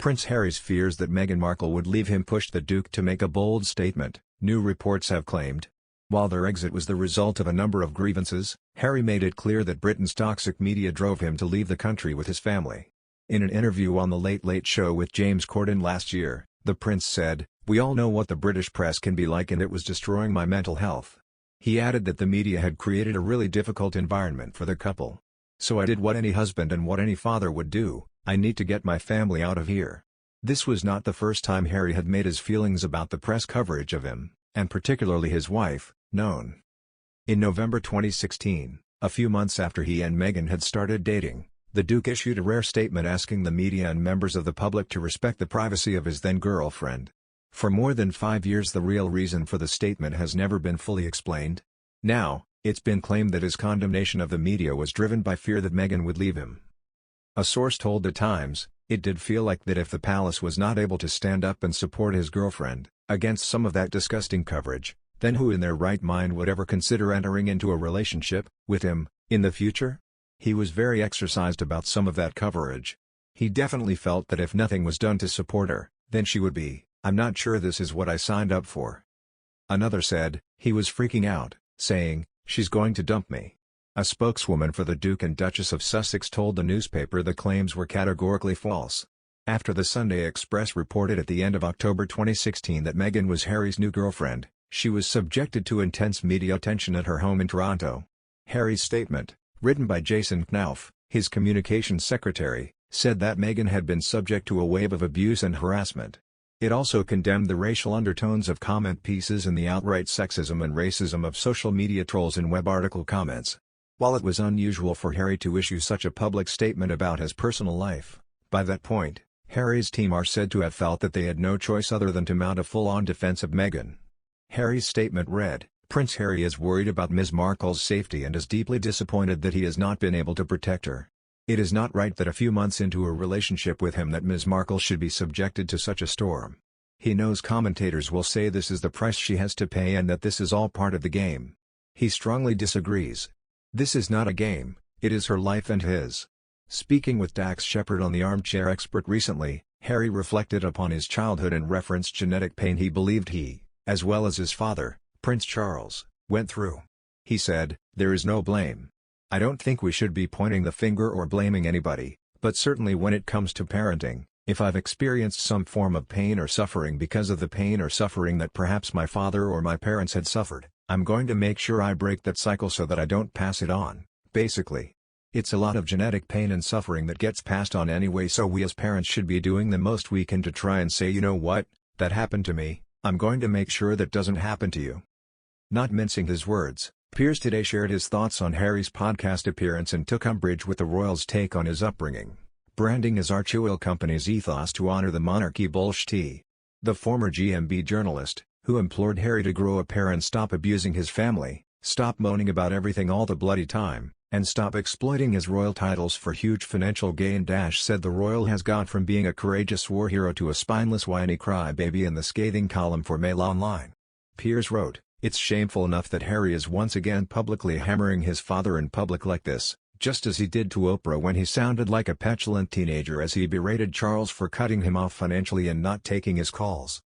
Prince Harry's fears that Meghan Markle would leave him pushed the Duke to make a bold statement, new reports have claimed. While their exit was the result of a number of grievances, Harry made it clear that Britain's toxic media drove him to leave the country with his family. In an interview on The Late Late Show with James Corden last year, the Prince said, "We all know what the British press can be like and it was destroying my mental health." He added that the media had created a really difficult environment for the couple. "So I did what any husband and what any father would do, I need to get my family out of here." This was not the first time Harry had made his feelings about the press coverage of him, and particularly his wife, known. In November 2016, a few months after he and Meghan had started dating, the Duke issued a rare statement asking the media and members of the public to respect the privacy of his then-girlfriend. For more than 5 years the real reason for the statement has never been fully explained. Now, it's been claimed that his condemnation of the media was driven by fear that Meghan would leave him. A source told The Times, "It did feel like that if the palace was not able to stand up and support his girlfriend, against some of that disgusting coverage, then who in their right mind would ever consider entering into a relationship with him in the future?" He was very exercised about some of that coverage. He definitely felt that if nothing was done to support her, then she would be, "I'm not sure this is what I signed up for." Another said, he was freaking out, saying, "She's going to dump me." A spokeswoman for the Duke and Duchess of Sussex told the newspaper the claims were categorically false. After the Sunday Express reported at the end of October 2016 that Meghan was Harry's new girlfriend, she was subjected to intense media attention at her home in Toronto. Harry's statement, written by Jason Knauf, his communications secretary, said that Meghan had been subject to a wave of abuse and harassment. It also condemned the racial undertones of comment pieces and the outright sexism and racism of social media trolls and web article comments. While it was unusual for Harry to issue such a public statement about his personal life, by that point, Harry's team are said to have felt that they had no choice other than to mount a full-on defense of Meghan. Harry's statement read, "Prince Harry is worried about Ms. Markle's safety and is deeply disappointed that he has not been able to protect her. It is not right that a few months into a relationship with him that Ms. Markle should be subjected to such a storm. He knows commentators will say this is the price she has to pay and that this is all part of the game. He strongly disagrees. This is not a game, it is her life and his." Speaking with Dax Shepard on The Armchair Expert recently, Harry reflected upon his childhood and referenced genetic pain he believed he, as well as his father, Prince Charles, went through. He said, "There is no blame. I don't think we should be pointing the finger or blaming anybody, but certainly when it comes to parenting, if I've experienced some form of pain or suffering because of the pain or suffering that perhaps my father or my parents had suffered, I'm going to make sure I break that cycle so that I don't pass it on, basically. It's a lot of genetic pain and suffering that gets passed on anyway, so we as parents should be doing the most we can to try and say, you know what, that happened to me, I'm going to make sure that doesn't happen to you." Not mincing his words, Piers today shared his thoughts on Harry's podcast appearance and took umbrage with the royals' take on his upbringing, branding his Archie oil company's ethos to honor the monarchy bullshit. The former GMB journalist, who implored Harry to grow a pair and stop abusing his family, stop moaning about everything all the bloody time, and stop exploiting his royal titles for huge financial gain. Said the royal has gone from being a courageous war hero to a spineless whiny crybaby in the scathing column for Mail Online. Piers wrote, "It's shameful enough that Harry is once again publicly hammering his father in public like this, just as he did to Oprah when he sounded like a petulant teenager as he berated Charles for cutting him off financially and not taking his calls.